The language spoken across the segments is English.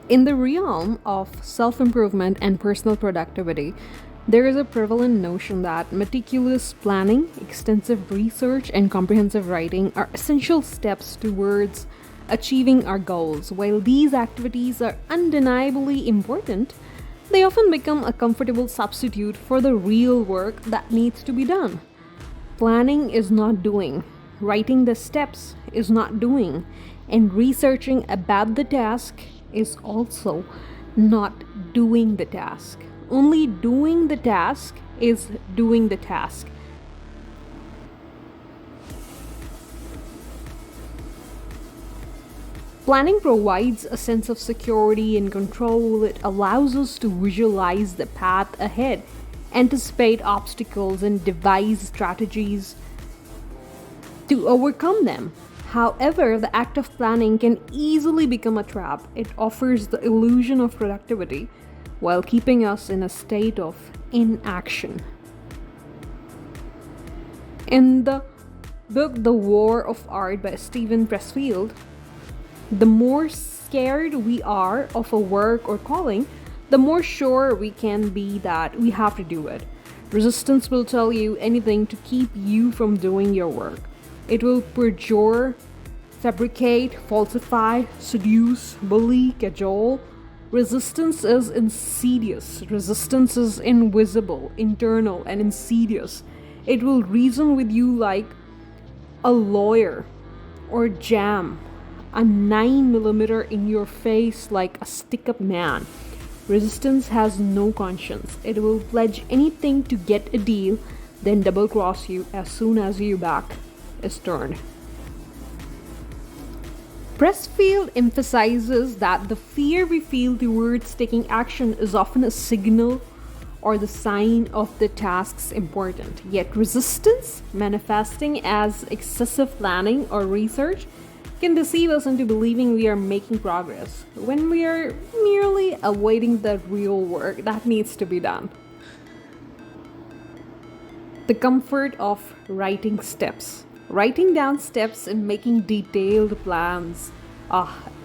In the realm of self improvement and personal productivity, there is a prevalent notion that meticulous planning, extensive research, and comprehensive writing are essential steps towards achieving our goals. While these activities are undeniably important, they often become a comfortable substitute for the real work that needs to be done. Planning is not doing, writing the steps is not doing, and researching about the task is also not doing the task. Only doing the task is doing the task. Planning provides a sense of security and control. It allows us to visualize the path ahead, anticipate obstacles, and devise strategies to overcome them. However, the act of planning can easily become a trap. It offers the illusion of productivity while keeping us in a state of inaction. In the book The War of Art by Steven Pressfield, the more scared we are of a work or calling, the more sure we can be that we have to do it. Resistance will tell you anything to keep you from doing your work. It will perjure, fabricate, falsify, seduce, bully, cajole. Resistance is insidious. Resistance is invisible, internal, and insidious. It will reason with you like a lawyer or jam a 9 millimeter in your face like a stick up man. Resistance has no conscience. It will pledge anything to get a deal, then double cross you as soon as your back is turned. Pressfield emphasizes that the fear we feel towards taking action is often a signal or the sign of the task's importance. Yet resistance, manifesting as excessive planning or research, can deceive us into believing we are making progress when we are merely awaiting the real work that needs to be done. The comfort of writing steps. Writing down steps and making detailed plans.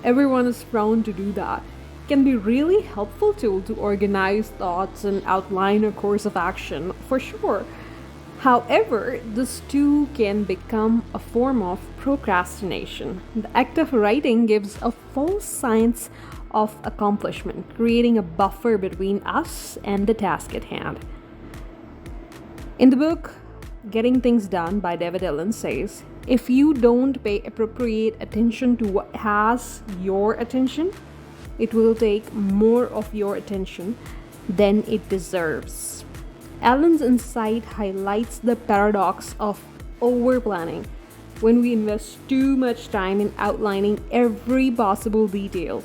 Everyone is prone to do that. Can be really helpful tool to organize thoughts and outline a course of action, for sure. However, this too can become a form of procrastination. The act of writing gives a false sense of accomplishment, creating a buffer between us and the task at hand. In the book Getting Things Done by David Allen says, if you don't pay appropriate attention to what has your attention, it will take more of your attention than it deserves. Allen's insight highlights the paradox of over-planning. When we invest too much time in outlining every possible detail,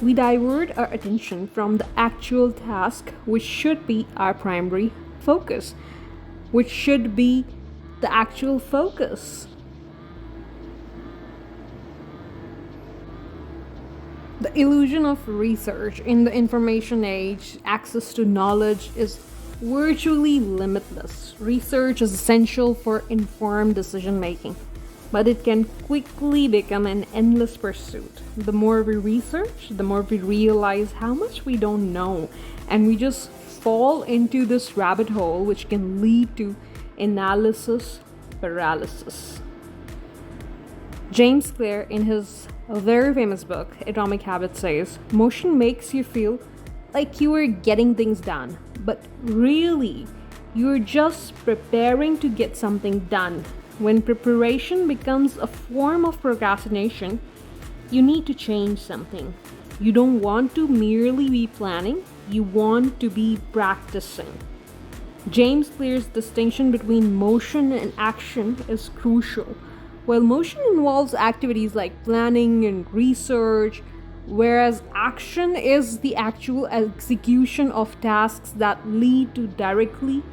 we divert our attention from the actual task, which should be our primary focus, which should be the actual focus. The illusion of research in the information age, access to knowledge is virtually limitless. Research is essential for informed decision making, but it can quickly become an endless pursuit. The more we research, the more we realize how much we don't know, and we just fall into this rabbit hole, which can lead to analysis paralysis. James Clear, in his very famous book, Atomic Habits, says, motion makes you feel like you are getting things done, but really, you're just preparing to get something done. When preparation becomes a form of procrastination, you need to change something. You don't want to merely be planning, you want to be practicing. James Clear's distinction between motion and action is crucial. While motion involves activities like planning and research, whereas action is the actual execution of tasks that lead to directly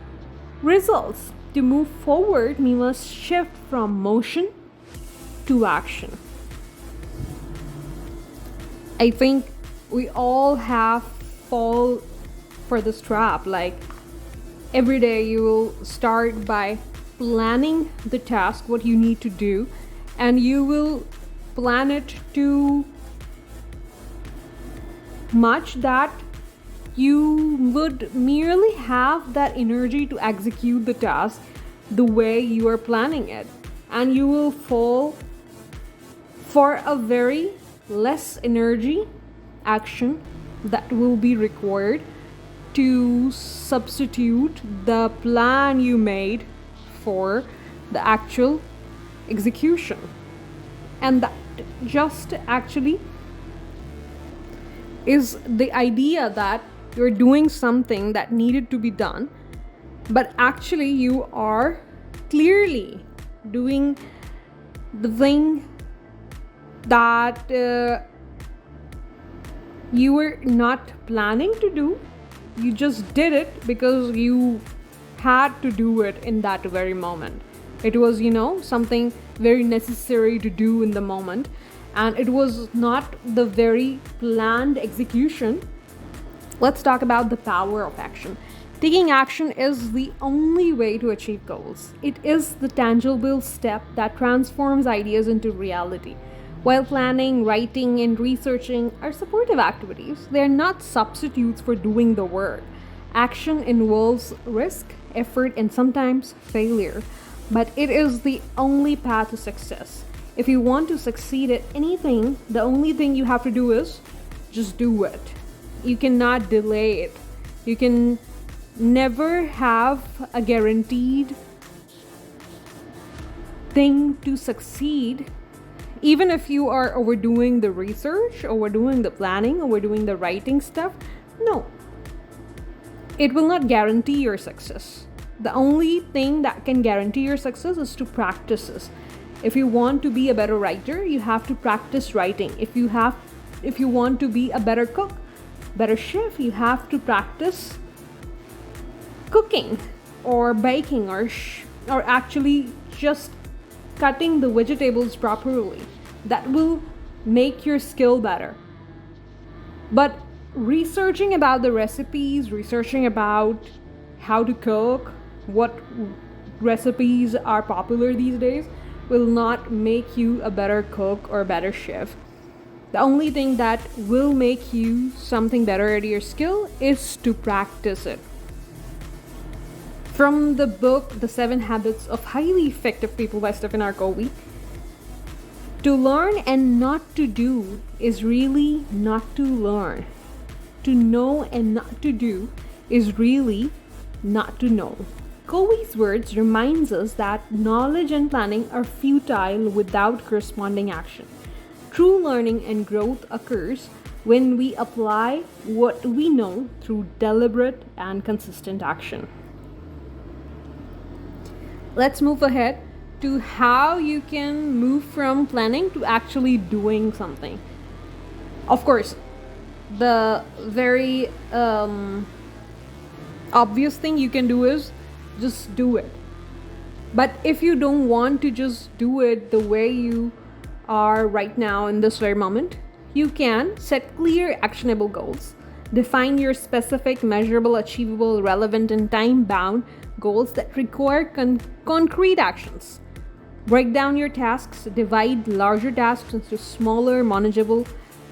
results. To move forward, we must shift from motion to action. I think we all have fall for this trap. Like every day you will start by planning the task, what you need to do, and you will plan it to much that you would merely have that energy to execute the task the way you are planning it, and you will fall for a very less energy action that will be required to substitute the plan you made for the actual execution. And that just actually is the idea that you're doing something that needed to be done, but actually you are clearly doing the thing that you were not planning to do. You just did it because you had to do it in that very moment. It was, something very necessary to do in the moment, and it was not the very planned execution. Let's talk about the power of action. Taking action is the only way to achieve goals. It is the tangible step that transforms ideas into reality. While planning, writing, and researching are supportive activities, they are not substitutes for doing the work. Action involves risk, effort, and sometimes failure, but it is the only path to success. If you want to succeed at anything, the only thing you have to do is just do it. You cannot delay it. You can never have a guaranteed thing to succeed. Even if you are overdoing the research, overdoing the planning, overdoing the writing stuff, no. It will not guarantee your success. The only thing that can guarantee your success is to practice this. If you want to be a better writer, you have to practice writing. If you want to be a better cook, better chef, you have to practice cooking or baking or actually just cutting the vegetables properly. That will make your skill better. But researching about the recipes, researching about how to cook, what recipes are popular these days, will not make you a better cook or a better chef. The only thing that will make you something better at your skill is to practice it. From the book The 7 Habits of Highly Effective People by Stephen Covey, to learn and not to do is really not to learn. To know and not to do is really not to know. Covey's words reminds us that knowledge and planning are futile without corresponding action. True learning and growth occurs when we apply what we know through deliberate and consistent action. Let's move ahead to how you can move from planning to actually doing something. Of course, the very obvious thing you can do is just do it. But if you don't want to just do it the way you are right now in this very moment, you can set clear, actionable goals. Define your specific, measurable, achievable, relevant, and time-bound goals that require concrete actions. Break down your tasks, divide larger tasks into smaller, manageable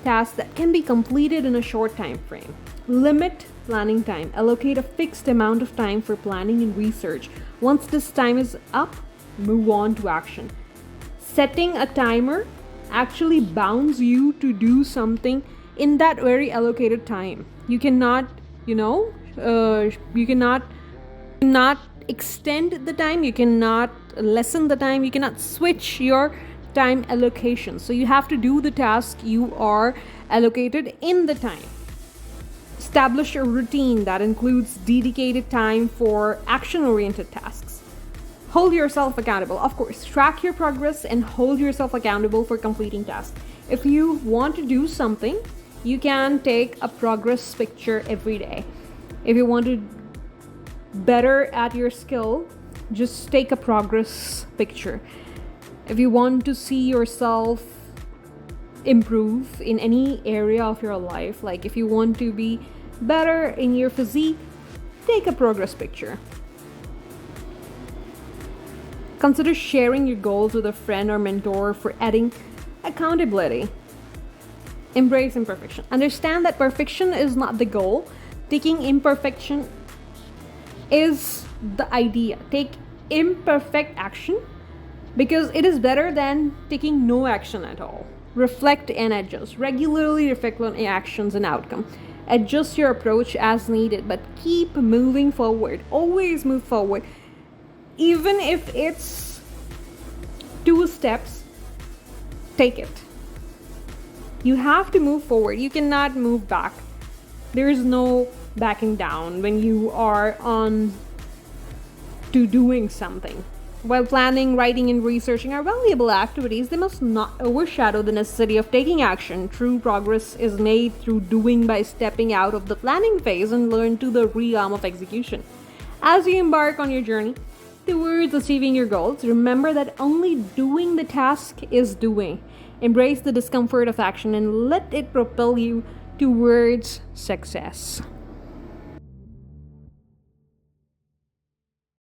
tasks that can be completed in a short time frame. Limit planning time. Allocate a fixed amount of time for planning and research. Once this time is up, move on to action. Setting a timer actually bounds you to do something in that very allocated time. You cannot, not extend the time, you cannot lessen the time, you cannot switch your time allocation. So you have to do the task you are allocated in the time. Establish a routine that includes dedicated time for action-oriented tasks. Hold yourself accountable. Of course, track your progress and hold yourself accountable for completing tasks. If you want to do something, you can take a progress picture every day. If you want to better at your skill, just take a progress picture. If you want to see yourself improve in any area of your life, like if you want to be better in your physique, take a progress picture. Consider sharing your goals with a friend or mentor for adding accountability. Embrace imperfection. Understand that perfection is not the goal. Taking imperfection is the idea. Take imperfect action because it is better than taking no action at all. Reflect and adjust. Regularly reflect on actions and outcome. Adjust your approach as needed, but keep moving forward. Always move forward. Even if it's 2 steps, take it. You have to move forward. You cannot move back. There is no backing down when you are on to doing something. While planning, writing, and researching are valuable activities, they must not overshadow the necessity of taking action. True progress is made through doing by stepping out of the planning phase and learn to the realm of execution. As you embark on your journey towards achieving your goals, remember that only doing the task is doing. Embrace the discomfort of action and let it propel you towards success.